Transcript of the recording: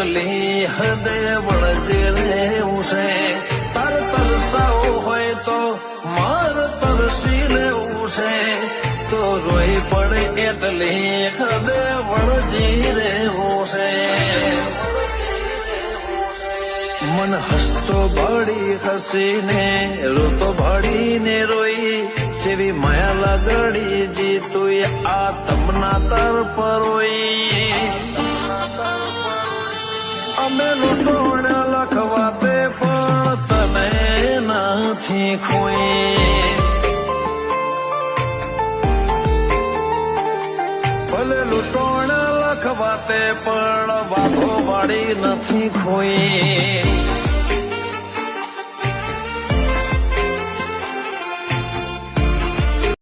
એટલી હદે વળજે રહેવું છે. તાર તરસાવું હોય તો માર તરસી લેવું છે. તો રોઈ પડે એટલી હદે વળજી રહેવું છે. મન હસતો ભાડી હસીને રોતો ભાડીને રોઈ જેવી માયા લાગડી જીતું આ તમના તર પરોઈ. અમે લૂંટોણા લખવાતે પણ તને નથી ખોઈ. ભલે લૂંટોણા લખવાતે પણ વાઘો વાળી નથી ખોઈ.